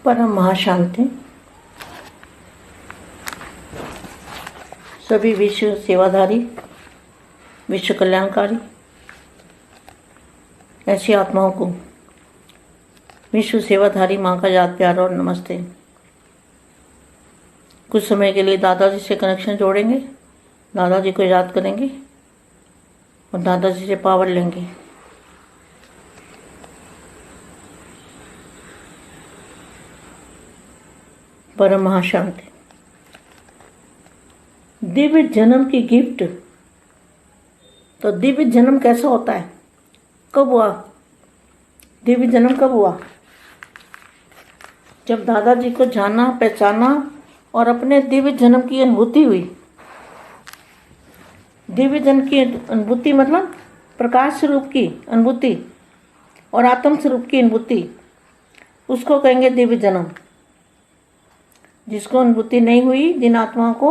परम महाशांति। सभी विश्व सेवाधारी, विश्व कल्याणकारी ऐसी आत्माओं को विश्व सेवाधारी माँ का याद प्यार और नमस्ते। कुछ समय के लिए दादाजी से कनेक्शन जोड़ेंगे, दादाजी को याद करेंगे और दादाजी से पावर लेंगे। परम महाशांति। दिव्य जन्म की गिफ्ट। तो दिव्य जन्म कैसा होता है, कब हुआ? दिव्य जन्म कब हुआ? जब दादाजी को जाना, पहचाना और अपने दिव्य जन्म की अनुभूति हुई। दिव्य जन्म की अनुभूति मतलब प्रकाश स्वरूप की अनुभूति और आत्म स्वरूप की अनुभूति, उसको कहेंगे दिव्य जन्म। जिसको अनुभूति नहीं हुई, जिन आत्माओं को,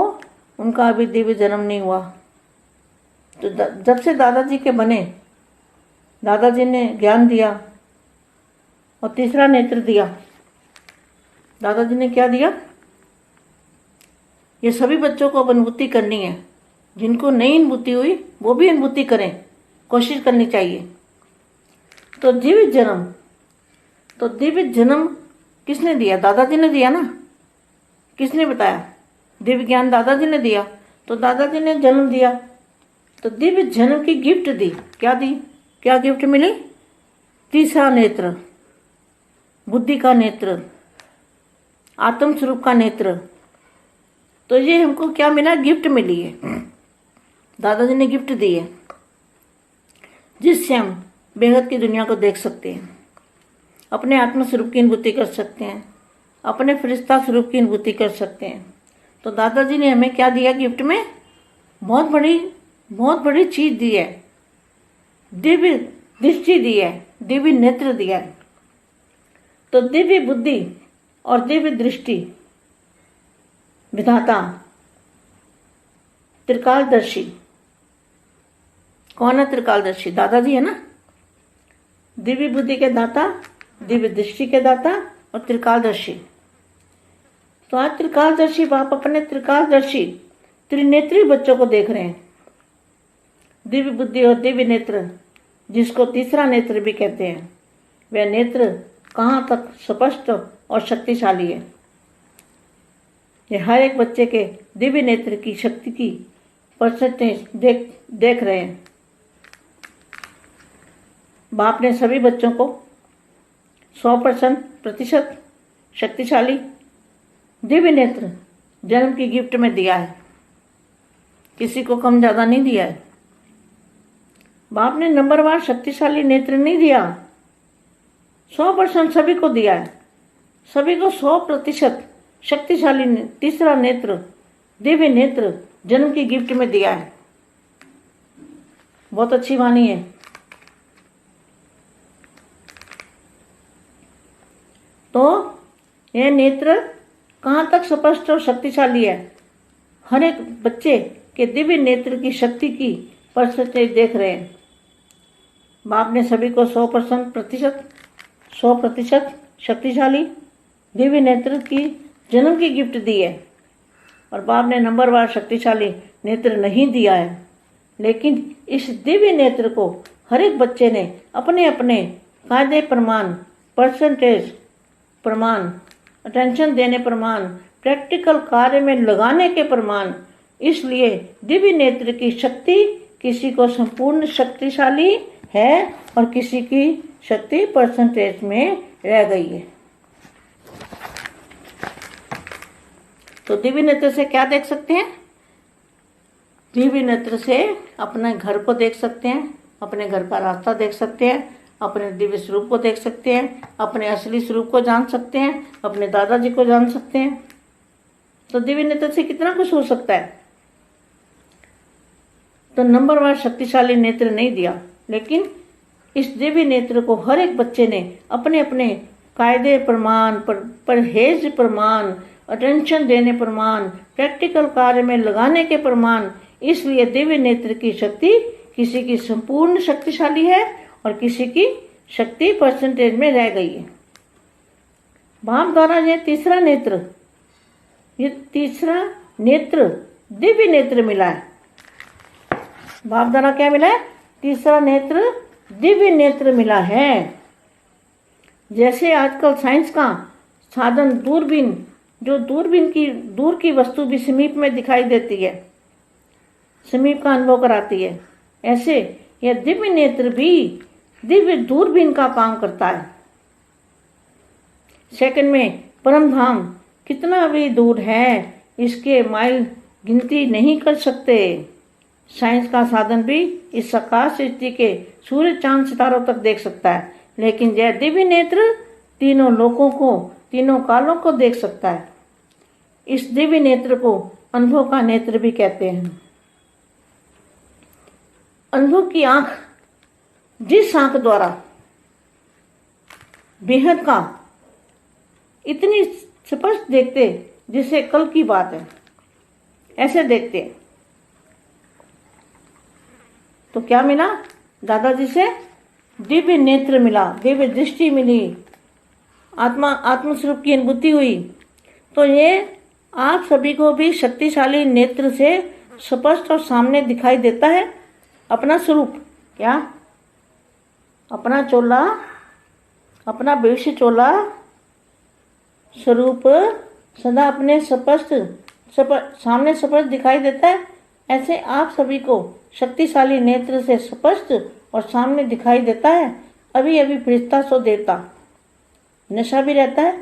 उनका अभी दिव्य जन्म नहीं हुआ। तो जब से दादाजी के बने, दादाजी ने ज्ञान दिया और तीसरा नेत्र दिया। दादाजी ने क्या दिया? ये सभी बच्चों को अब अनुभूति करनी है। जिनको नहीं अनुभूति हुई वो भी अनुभूति करें, कोशिश करनी चाहिए। तो दिव्य जन्म, तो दिव्य जन्म किसने दिया? दादाजी ने दिया ना। किसने बताया? दिव्य ज्ञान दादाजी ने दिया। तो दादाजी ने जन्म दिया, तो दिव्य जन्म की गिफ्ट दी। क्या दी? क्या गिफ्ट मिली? तीसरा नेत्र, बुद्धि का नेत्र, आत्म स्वरूप का नेत्र। तो ये हमको क्या मिला? गिफ्ट मिली है, दादाजी ने गिफ्ट दी है, जिससे हम बेहद की दुनिया को देख सकते हैं, अपने आत्म स्वरूप की अनुभूति कर सकते हैं, अपने फरिश्ता स्वरूप की अनुभूति कर सकते हैं। तो दादाजी ने हमें क्या दिया गिफ्ट में? बहुत बड़ी चीज दी है। दिव्य दृष्टि दी है, दिव्य नेत्र दिया है। तो दिव्य बुद्धि और दिव्य दृष्टि, विधाता, त्रिकालदर्शी। कौन है त्रिकालदर्शी? दादाजी है ना। दिव्य बुद्धि के दाता, दिव्य दृष्टि के दाता और त्रिकालदर्शी। तो आज त्रिकालदर्शी बाप अपने त्रिकालदर्शी त्रिनेत्री बच्चों को देख रहे हैं। दिव्य बुद्धि और दिव्य नेत्र, जिसको तीसरा नेत्र भी कहते हैं, वह नेत्र कहाँ तक स्पष्ट और शक्तिशाली है। यह हर एक बच्चे के दिव्य नेत्र की शक्ति की परसेंटेज देख रहे हैं। बाप ने सभी बच्चों को 100% शक्तिशाली दिव्य नेत्र जन्म की गिफ्ट में दिया है। किसी को कम ज्यादा नहीं दिया है। बाप ने नंबरवार शक्तिशाली नेत्र नहीं दिया, 100% सभी को दिया है। सभी को 100% शक्तिशाली तीसरा नेत्र, दिव्य नेत्र जन्म की गिफ्ट में दिया है। बहुत अच्छी वाणी है। तो यह नेत्र कहाँ तक स्पष्ट और शक्तिशाली है? हर एक बच्चे के दिव्य नेत्र की शक्ति की परसेंटेज देख रहे हैं। बाप ने सभी को 100% शक्तिशाली दिव्य नेत्र की जन्म की गिफ्ट दी है। और बाप ने नंबरवार शक्तिशाली नेत्र नहीं दिया है, लेकिन इस दिव्य नेत्र को हर एक बच्चे ने अपने अपने कायदे प्रमाण, परसेंटेज प्रमाण, अटेंशन देने प्रमाण, प्रैक्टिकल कार्य में लगाने के प्रमाण। इसलिए दिव्य नेत्र की शक्ति किसी को संपूर्ण शक्तिशाली है और किसी की शक्ति परसेंटेज में रह गई है। तो दिव्य नेत्र से क्या देख सकते हैं? दिव्य नेत्र से अपने घर को देख सकते हैं, अपने घर का रास्ता देख सकते हैं, अपने दिव्य स्वरूप को देख सकते हैं, अपने असली स्वरूप को जान सकते हैं, अपने दादाजी को जान सकते हैं। तो दिव्य नेत्र से कितना कुछ हो सकता है। तो नंबरवार शक्तिशाली नेत्र नहीं दिया, लेकिन इस दिव्य नेत्र को हर एक बच्चे ने अपने अपने कायदे प्रमाण, परहेज प्रमाण, अटेंशन देने प्रमाण, प्रैक्टिकल कार्य में लगाने के प्रमाण। इसलिए दिव्य नेत्र की शक्ति किसी की संपूर्ण शक्तिशाली है और किसी की शक्ति परसेंटेज में रह गई है। बाप द्वारा ये तीसरा नेत्र दिव्य नेत्र मिला है। बाप द्वारा क्या मिला है? तीसरा नेत्र दिव्य नेत्र मिला है। जैसे आजकल साइंस का साधन दूरबीन, जो दूरबीन की दूर की वस्तु भी समीप में दिखाई देती है, समीप का अनुभव कराती है, ऐसे यह दिव्य नेत्र भी दिव्य दूरबीन का काम करता है। सेकंड में परम धाम कितना भी दूर है, इसके माइल गिनती नहीं कर सकते। साइंस का साधन भी इस आकाश सृष्टि के सूर्य चांद सितारों तक देख सकता है, लेकिन यह दिव्य नेत्र तीनों लोकों को, तीनों कालों को देख सकता है। इस दिव्य नेत्र को अनुभव का नेत्र भी कहते हैं। अनुभव की आंख, जिस आंख द्वारा बेहद का इतनी स्पष्ट देखते जिसे कल की बात है, ऐसे देखते। तो क्या मिला? दादाजी से दिव्य नेत्र मिला, दिव्य दृष्टि मिली, आत्मस्वरूप की अनुभूति हुई। तो ये आप सभी को भी शक्तिशाली नेत्र से स्पष्ट और सामने दिखाई देता है अपना स्वरूप। क्या? अपना चोला, अपना भविष्य चोला स्वरूप सदा अपने सामने स्पष्ट दिखाई देता है। ऐसे आप सभी को शक्तिशाली नेत्र से स्पष्ट और सामने दिखाई देता है। अभी अभी फरिश्ता सो देवता, नशा भी रहता है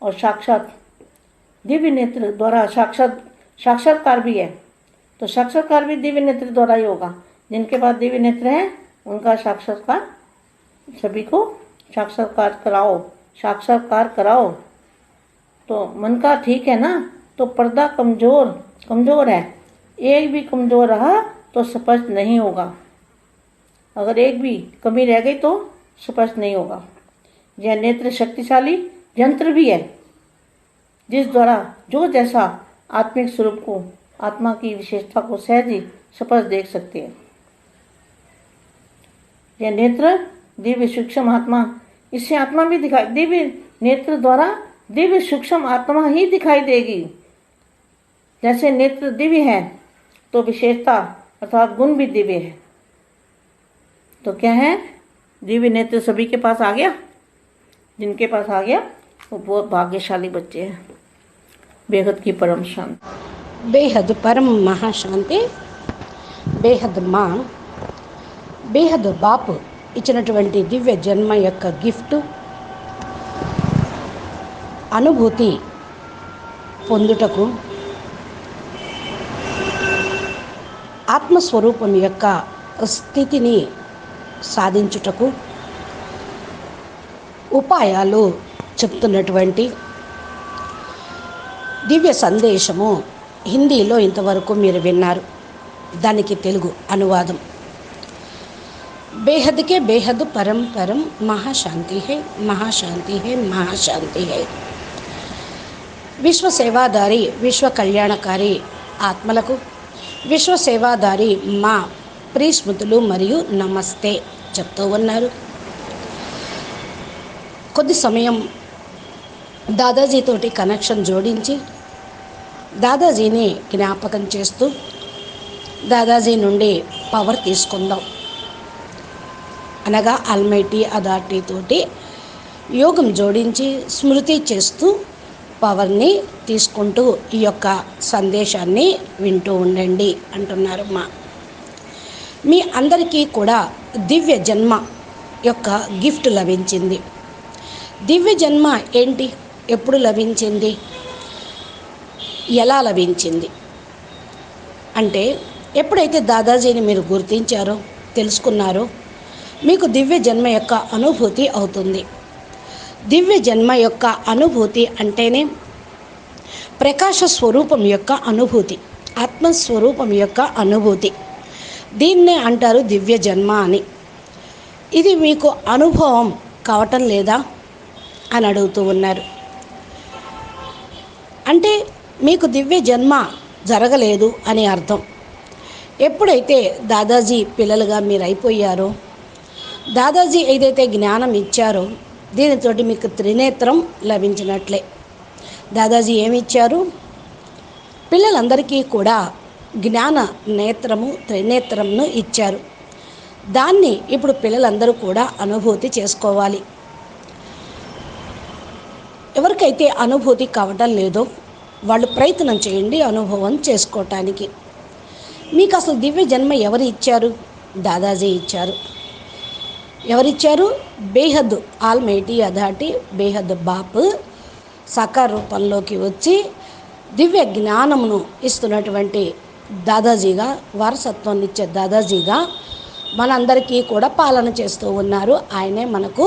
और साक्षात दिव्य नेत्र द्वारा साक्षात्कार भी है। तो साक्षात्कार भी दिव्य नेत्र द्वारा ही होगा। जिनके पास दिव्य नेत्र है उनका साक्षात्कार, सभी को साक्षात्कार कराओ। तो मन का ठीक है ना? तो पर्दा कमजोर है, एक भी कमजोर रहा तो स्पष्ट नहीं होगा। अगर एक भी कमी रह गई तो स्पष्ट नहीं होगा। यह नेत्र शक्तिशाली यंत्र भी है, जिस द्वारा जो जैसा आत्मिक स्वरूप को, आत्मा की विशेषता को सहज ही स्पष्ट देख सकते हैं। यह नेत्र दिव्य सूक्ष्म आत्मा, इससे आत्मा भी दिखाई, दिव्य नेत्र द्वारा दिव्य सूक्ष्म आत्मा ही दिखाई देगी। जैसे नेत्र दिव्य है तो विशेषता अर्थात गुण भी दिव्य है। तो क्या है? दिव्य नेत्र सभी के पास आ गया। जिनके पास आ गया वो बहुत भाग्यशाली बच्चे हैं। बेहद की परम शांति, बेहद परम महाशांति, బేహద్ మా బేహద్ బాపు ఇచ్చినటువంటి దివ్య జన్మ యొక్క గిఫ్ట్ అనుభూతి పొందుటకు ఆత్మస్వరూపం యొక్క స్థితిని సాధించుటకు ఉపాయాలు చెప్తున్నటువంటి దివ్య సందేశము హిందీలో ఇంతవరకు మీరు విన్నారు. దానికి తెలుగు అనువాదం. बेहद के बेहद परम परम महाशांति है, महाशांति है, महाशांति है. విశ్వ సేవాదారి విశ్వ కళ్యాణకారి ఆత్మలకు విశ్వ సేవాదారి మా ప్రియస్మృతులు మరియు నమస్తే చెప్తూ ఉన్నారు. కొద్ది సమయం దాదాజీతోటి కనెక్షన్ జోడించి దాదాజీని జ్ఞాపకం చేస్తూ దాదాజీ నుండి పవర్ తీసుకుందాం. అనగా ఆల్మైటీ అథారిటీ తోటి యోగం జోడించి స్మృతి చేస్తూ పవర్ని తీసుకుంటూ ఈ యొక్క సందేశాన్ని వింటూ ఉండండి అంటున్నారు. మీ అందరికీ కూడా దివ్య జన్మ యొక్క గిఫ్ట్ లభించింది. దివ్య జన్మ ఏంటి, ఎప్పుడు లభించింది, ఎలా లభించింది అంటే ఎప్పుడైతే దాదాజీని మీరు గుర్తించారో, తెలుసుకున్నారో మీకు దివ్య జన్మ యొక్క అనుభూతి అవుతుంది. దివ్య జన్మ యొక్క అనుభూతి అంటేనే ప్రకాశ స్వరూపం యొక్క అనుభూతి, ఆత్మస్వరూపం యొక్క అనుభూతి. దీన్నే అంటారు దివ్య జన్మ అని. ఇది మీకు అనుభవం కావటం లేదా అని అడుగుతూ ఉన్నారు. అంటే మీకు దివ్య జన్మ జరగలేదు అని అర్థం. ఎప్పుడైతే దాదాజీ పిల్లలుగా మీరు అయిపోయారో, దాదాజీ ఏదైతే జ్ఞానం ఇచ్చారో దీనితోటి మీకు త్రినేత్రం లభించినట్లే. దాదాజీ ఏమి ఇచ్చారు? పిల్లలందరికీ కూడా జ్ఞాన నేత్రము, త్రినేత్రంను ఇచ్చారు. దాన్ని ఇప్పుడు పిల్లలందరూ కూడా అనుభూతి చేసుకోవాలి. ఎవరికైతే అనుభూతి కావటం లేదో వాళ్ళు ప్రయత్నం చేయండి అనుభవం చేసుకోవటానికి. మీకు అసలు దివ్య జన్మ ఎవరు ఇచ్చారు? దాదాజీ ఇచ్చారు. ఎవరిచ్చారు? బేహద్ ఆల్మైటీ అథారిటీ, బేహద్ బాప్ సాకార రూపంలోకి వచ్చి దివ్య జ్ఞానమును ఇస్తున్నటువంటి దాదాజీగా, వారసత్వాన్ని ఇచ్చే దాదాజీగా మనందరికీ కూడా పాలన చేస్తూ ఉన్నారు. ఆయనే మనకు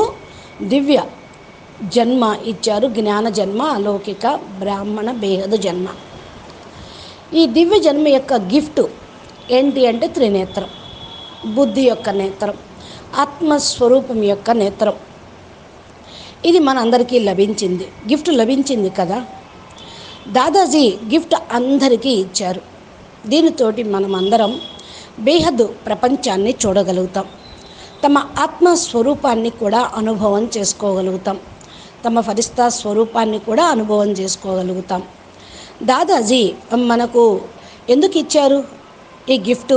దివ్య జన్మ ఇచ్చారు. జ్ఞాన జన్మ, అలౌకిక బ్రాహ్మణ బేహద్ జన్మ. ఈ దివ్య జన్మ యొక్క గిఫ్ట్ ఏంటి అంటే త్రినేత్రం, బుద్ధి యొక్క నేత్రం, ఆత్మస్వరూపం యొక్క నేత్రం. ఇది మనందరికీ లభించింది, గిఫ్ట్ లభించింది కదా. దాదాజీ గిఫ్ట్ అందరికీ ఇచ్చారు. దీనితోటి మనం అందరం బేహద్ ప్రపంచాన్ని చూడగలుగుతాం. తమ ఆత్మస్వరూపాన్ని కూడా అనుభవం చేసుకోగలుగుతాం. తమ ఫరిస్తా స్వరూపాన్ని కూడా అనుభవం చేసుకోగలుగుతాం. దాదాజీ మనకు ఎందుకు ఇచ్చారు ఈ గిఫ్ట్?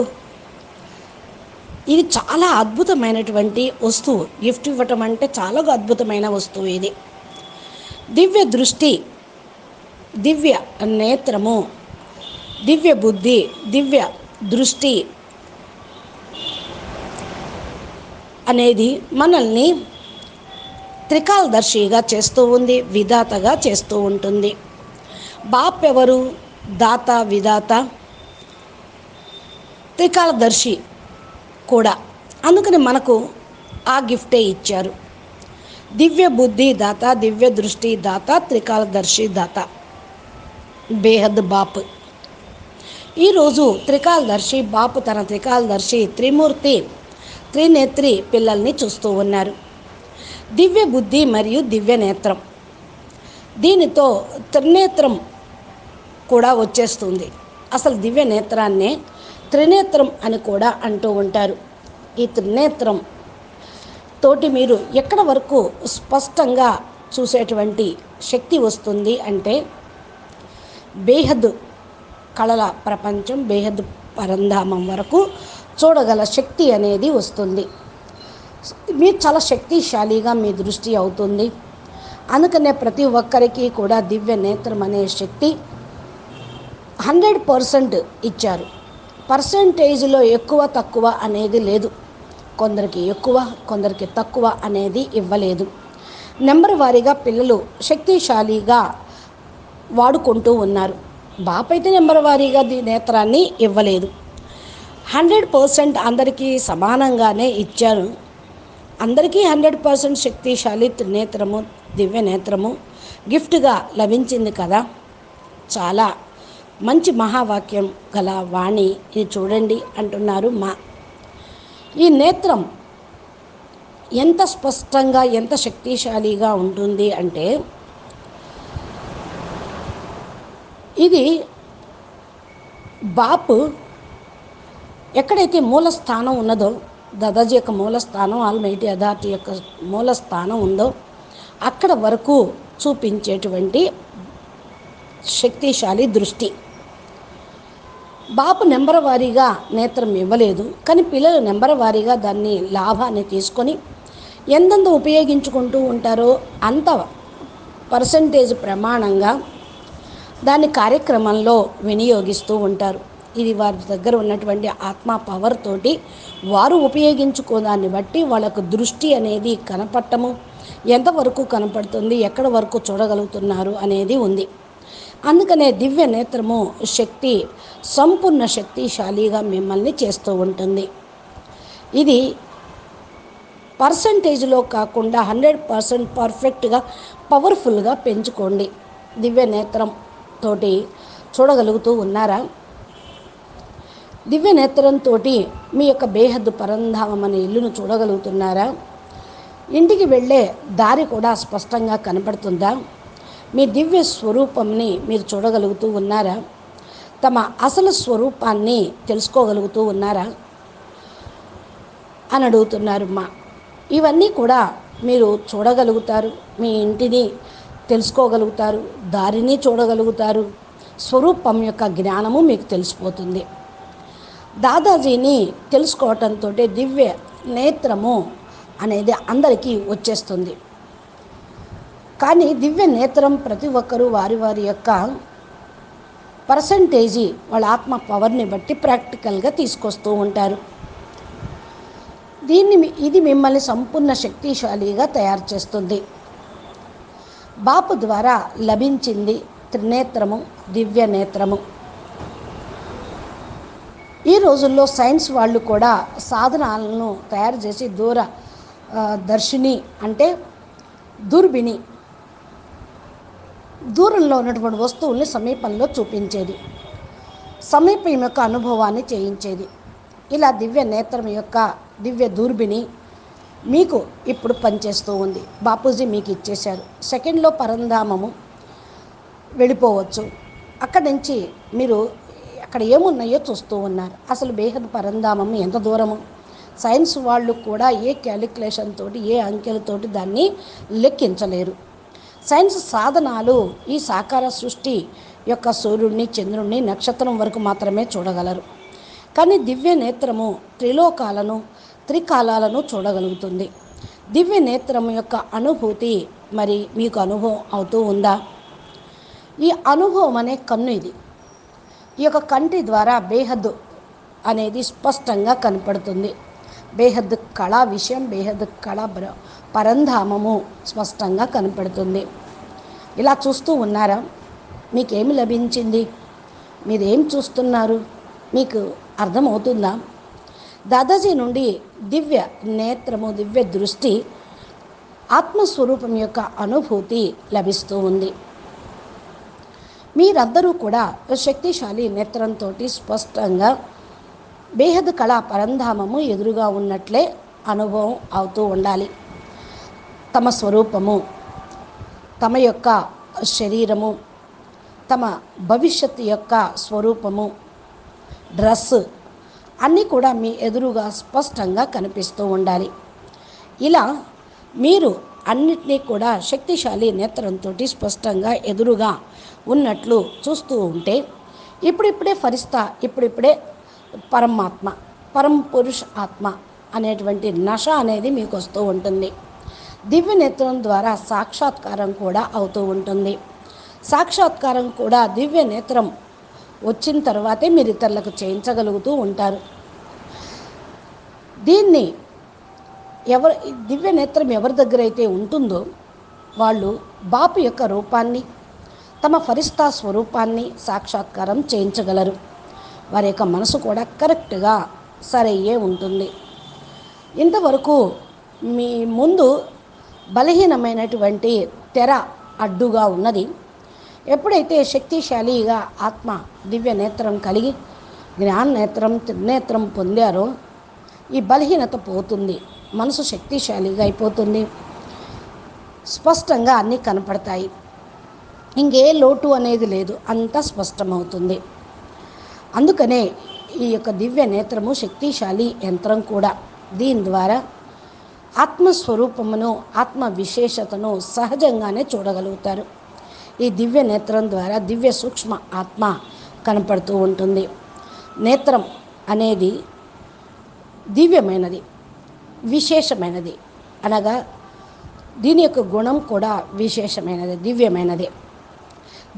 ఇది చాలా అద్భుతమైనటువంటి వస్తువు. గిఫ్ట్ ఇవ్వటం అంటే చాలా అద్భుతమైన వస్తువు ఇది. దివ్య దృష్టి, దివ్య నేత్రము, దివ్య బుద్ధి, దివ్య దృష్టి అనేది మనల్ని త్రికాలదర్శిగా చేస్తూ ఉంది, విధాతగా చేస్తూ ఉంటుంది. బాప్ ఎవరు? దాత, విధాత, త్రికాలదర్శి కూడా. అందుకని మనకు ఆ గిఫ్టే ఇచ్చారు. దివ్య బుద్ధి దాత, దివ్య దృష్టి దాత, త్రికాలదర్శి దాత, బేహద్ బాప్. ఈరోజు త్రికాలదర్శి బాపు తన త్రికాలదర్శి త్రిమూర్తి త్రినేత్రి పిల్లల్ని చూస్తూ ఉన్నారు. దివ్య బుద్ధి మరియు దివ్య నేత్రం, దీనితో త్రినేత్రం కూడా వచ్చేస్తుంది. అసలు దివ్య నేత్రాన్నే త్రినేత్రం అని కూడా అంటూ ఉంటారు. ఈ త్రినేత్రం తోటి మీరు ఎక్కడ వరకు స్పష్టంగా చూసేటువంటి శక్తి వస్తుంది అంటే బేహద్ కళల ప్రపంచం, బేహద్ పరంధామం వరకు చూడగల శక్తి అనేది వస్తుంది. మీరు చాలా శక్తిశాలిగా మీ దృష్టి అవుతుంది. అందుకనే ప్రతి ఒక్కరికి కూడా దివ్య నేత్రం అనే శక్తి 100% ఇచ్చారు. పర్సంటేజ్లో ఎక్కువ తక్కువ అనేది లేదు. కొందరికి ఎక్కువ, కొందరికి తక్కువ అనేది ఇవ్వలేదు. నెంబర్ వారీగా పిల్లలు శక్తిశాలిగా వాడుకుంటూ ఉన్నారు. బాపైతే నెంబర్ వారీగా నేత్రాన్ని ఇవ్వలేదు. 100% అందరికీ సమానంగానే ఇచ్చారు. అందరికీ 100% శక్తిశాలి త్రినేత్రము, దివ్య నేత్రము గిఫ్ట్గా లభించింది కదా. చాలా మంచి మహావాక్యం గల వాణి ఇది చూడండి అంటున్నారు మా. ఈ నేత్రం ఎంత స్పష్టంగా, ఎంత శక్తిశాలిగా ఉంటుంది అంటే ఇది బాపు ఎక్కడైతే మూల స్థానం ఉన్నదో, దాదాజీ యొక్క మూల స్థానం, ఆల్మైటీ అథారిటీ యొక్క మూల స్థానం ఉందో అక్కడ వరకు చూపించేటువంటి శక్తిశాలి దృష్టి. బాపు నెంబర్ వారీగా నేత్రం ఇవ్వలేదు, కానీ పిల్లలు నెంబర్ వారీగా దాన్ని లాభాన్ని తీసుకొని ఎంతెంత ఉపయోగించుకుంటూ ఉంటారో అంత పర్సంటేజ్ ప్రమాణంగా దాన్ని కార్యక్రమంలో వినియోగిస్తూ ఉంటారు. ఇది వారి దగ్గర ఉన్నటువంటి ఆత్మ పవర్ తోటి వారు ఉపయోగించుకోదాన్ని బట్టి వాళ్ళకు దృష్టి అనేది కనపడటము, ఎంతవరకు కనపడుతుంది, ఎక్కడ వరకు చూడగలుగుతున్నారు అనేది ఉంది. అందుకనే దివ్య నేత్రము శక్తి సంపూర్ణ శక్తిశాలిగా మిమ్మల్ని చేస్తూ ఉంటుంది. ఇది పర్సంటేజ్లో కాకుండా 100% పర్ఫెక్ట్గా పవర్ఫుల్గా పెంచుకోండి. దివ్య నేత్రం తోటి చూడగలుగుతూ ఉన్నారా? దివ్య నేత్రంతో మీ యొక్క బేహద్ పరంధామం అనే ఇల్లును చూడగలుగుతున్నారా? ఇంటికి వెళ్ళే దారి కూడా స్పష్టంగా కనపడుతుందా? మీ దివ్య స్వరూపంని మీరు చూడగలుగుతూ ఉన్నారా? తమ అసలు స్వరూపాన్ని తెలుసుకోగలుగుతూ ఉన్నారా అని అడుగుతున్నారు మా. ఇవన్నీ కూడా మీరు చూడగలుగుతారు, మీ ఇంటిని తెలుసుకోగలుగుతారు, దారిని చూడగలుగుతారు, స్వరూపం యొక్క జ్ఞానము మీకు తెలిసిపోతుంది. దాదాజీని తెలుసుకోవటంతో దివ్య నేత్రము అనేది అందరికీ వచ్చేస్తుంది. కానీ దివ్య నేత్రం ప్రతి ఒక్కరూ వారి వారి యొక్క పర్సంటేజీ వాళ్ళ ఆత్మ పవర్ని బట్టి ప్రాక్టికల్గా తీసుకొస్తూ ఉంటారు. ఇది మిమ్మల్ని సంపూర్ణ శక్తిశాలిగా తయారు చేస్తుంది. బాపు ద్వారా లభించింది త్రినేత్రము, దివ్య నేత్రము. ఈ రోజుల్లో సైన్స్ వాళ్ళు కూడా సాధనాలను తయారు చేసి దర్శిని అంటే దూర్బిని, దూరంలో ఉన్నటువంటి వస్తువుల్ని సమీపంలో చూపించేది, సమీపం యొక్క అనుభవాన్ని చేయించేది. ఇలా దివ్య నేత్రం యొక్క దివ్య దూర్బిని మీకు ఇప్పుడు పనిచేస్తూ ఉంది. బాపూజీ మీకు ఇచ్చేశారు. సెకండ్లో పరంధామము వెళ్ళిపోవచ్చు. అక్కడి నుంచి మీరు అక్కడ ఏమున్నాయో చూస్తూ ఉన్నారు. అసలు బేహద్ పరంధామం ఎంత దూరము, సైన్స్ వాళ్ళు కూడా ఏ క్యాలిక్యులేషన్ తోటి, ఏ అంకెలతోటి దాన్ని లెక్కించలేరు. సైన్స్ సాధనాలు ఈ సాకార సృష్టి యొక్క సూర్యుడిని, చంద్రుడిని, నక్షత్రం వరకు మాత్రమే చూడగలరు. కానీ దివ్య నేత్రము త్రిలోకాలను, త్రికాలాలను చూడగలుగుతుంది. దివ్య నేత్రము యొక్క అనుభూతి మరి మీకు అనుభవం అవుతూ ఉందా? ఈ అనుభవం అనే కన్ను ఇది. ఈ యొక్క కంటి ద్వారా బేహద్ అనేది స్పష్టంగా కనపడుతుంది. బేహద్ కళా విషయం, బేహద్ కళా పరంధామము స్పష్టంగా కనపడుతుంది. ఇలా చూస్తూ ఉన్నారా? మీకేమి లభించింది? మీరేం చూస్తున్నారు? మీకు అర్థమవుతుందా? దాదాజీ నుండి దివ్య నేత్రము, దివ్య దృష్టి, ఆత్మస్వరూపం యొక్క అనుభూతి లభిస్తూ ఉంది. మీరందరూ కూడా శక్తిశాలి నేత్రంతో స్పష్టంగా బేహద్ కళా పరంధామము ఎదురుగా ఉన్నట్లే అనుభవం అవుతూ ఉండాలి. తమ స్వరూపము, తమ యొక్క శరీరము, తమ భవిష్యత్తు యొక్క స్వరూపము, డ్రెస్ అన్నీ కూడా మీ ఎదురుగా స్పష్టంగా కనిపిస్తూ ఉండాలి. ఇలా మీరు అన్నిటినీ కూడా శక్తిశాలి నేత్రంతో స్పష్టంగా ఎదురుగా ఉన్నట్లు చూస్తూ ఉంటే ఇప్పుడిప్పుడే ఫరిస్తా, ఇప్పుడిప్పుడే పరమాత్మ, పరం పురుష్ ఆత్మ అనేటువంటి నశ అనేది మీకు వస్తూ ఉంటుంది. దివ్య నేత్రం ద్వారా సాక్షాత్కారం కూడా అవుతూ ఉంటుంది. సాక్షాత్కారం కూడా దివ్య నేత్రం వచ్చిన తర్వాతే మీరు ఇతరులకు చేయించగలుగుతూ ఉంటారు. దీన్ని దివ్య నేత్రం ఎవరి దగ్గర అయితే ఉంటుందో వాళ్ళు బాపు యొక్క రూపాన్ని, తమ ఫరిస్తా స్వరూపాన్ని సాక్షాత్కారం చేయించగలరు. వారి యొక్క మనసు కూడా కరెక్ట్గా సరయ్యే ఉంటుంది. ఇంతవరకు మీ ముందు బలహీనమైనటువంటి తెర అడ్డుగా ఉన్నది. ఎప్పుడైతే శక్తిశాలిగా ఆత్మ దివ్య నేత్రం కలిగి జ్ఞాన నేత్రం, త్రినేత్రం పొందారో ఈ బలహీనత పోతుంది. మనసు శక్తిశాలిగా అయిపోతుంది. స్పష్టంగా అన్నీ కనపడతాయి. ఇంకే లోటు అనేది లేదు, అంతా స్పష్టమవుతుంది. అందుకనే ఈ యొక్క దివ్య నేత్రము శక్తిశాలి యంత్రం కూడా. దీని ద్వారా ఆత్మస్వరూపమును, ఆత్మ విశేషతను సహజంగానే చూడగలుగుతారు. ఈ దివ్య నేత్రం ద్వారా దివ్య సూక్ష్మ ఆత్మ కనపడుతూ ఉంటుంది. నేత్రం అనేది దివ్యమైనది, విశేషమైనది, అనగా దీని యొక్క గుణం కూడా విశేషమైనది, దివ్యమైనది.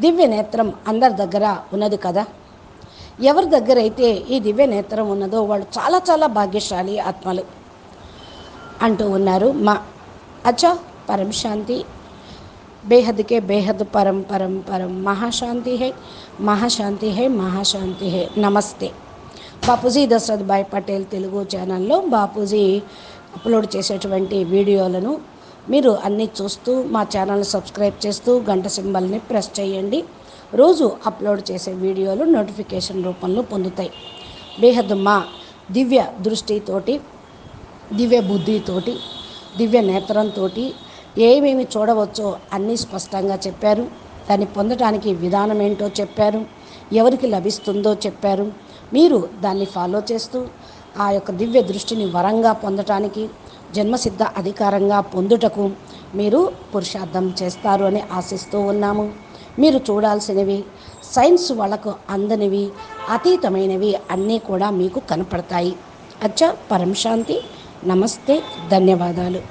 దివ్య నేత్రం అందరి దగ్గర ఉన్నది కదా. ఎవరి దగ్గర అయితే ఈ దివ్య నేత్రం ఉన్నదో వాళ్ళు చాలా చాలా భాగ్యశాలి ఆత్మలు అంటూ ఉన్నారు. అచ్చా పరం శాంతి, बेहद के बेहद परम परम परम महाशांति है, महाशांति है, महाशांति है. నమస్తే. బాపూజీ దశరథ్ భాయ్ పటేల్ తెలుగు ఛానల్లో బాపూజీ అప్లోడ్ చేసేటువంటి వీడియోలను మీరు అన్నీ చూస్తూ మా ఛానల్ని సబ్స్క్రైబ్ చేస్తూ గంట సింబల్ని ప్రెస్ చేయండి. రోజు అప్లోడ్ చేసే వీడియోలు నోటిఫికేషన్ రూపంలో పొందుతాయి. బేహద్ మా దివ్య దృష్టితోటి, దివ్య బుద్ధితోటి, దివ్య నేత్రంతో ఏమేమి చూడవచ్చో అన్నీ స్పష్టంగా చెప్పారు. దాన్ని పొందడానికి విధానం ఏంటో చెప్పారు, ఎవరికి లభిస్తుందో చెప్పారు. మీరు దాన్ని ఫాలో చేస్తూ ఆ యొక్క దివ్య దృష్టిని వరంగా పొందటానికి, జన్మసిద్ధ అధికారంగా పొందుటకు మీరు పురుషార్థం చేస్తారు అని ఆశిస్తూ ఉన్నాము. మీరు చూడాల్సినవి సైన్స్ వాళ్ళకు అందనివి అతీతమైనవి అన్నీ కూడా మీకు కనపడతాయి. అచ్చా, పరం శాంతి. నమస్తే, ధన్యవాదాలు.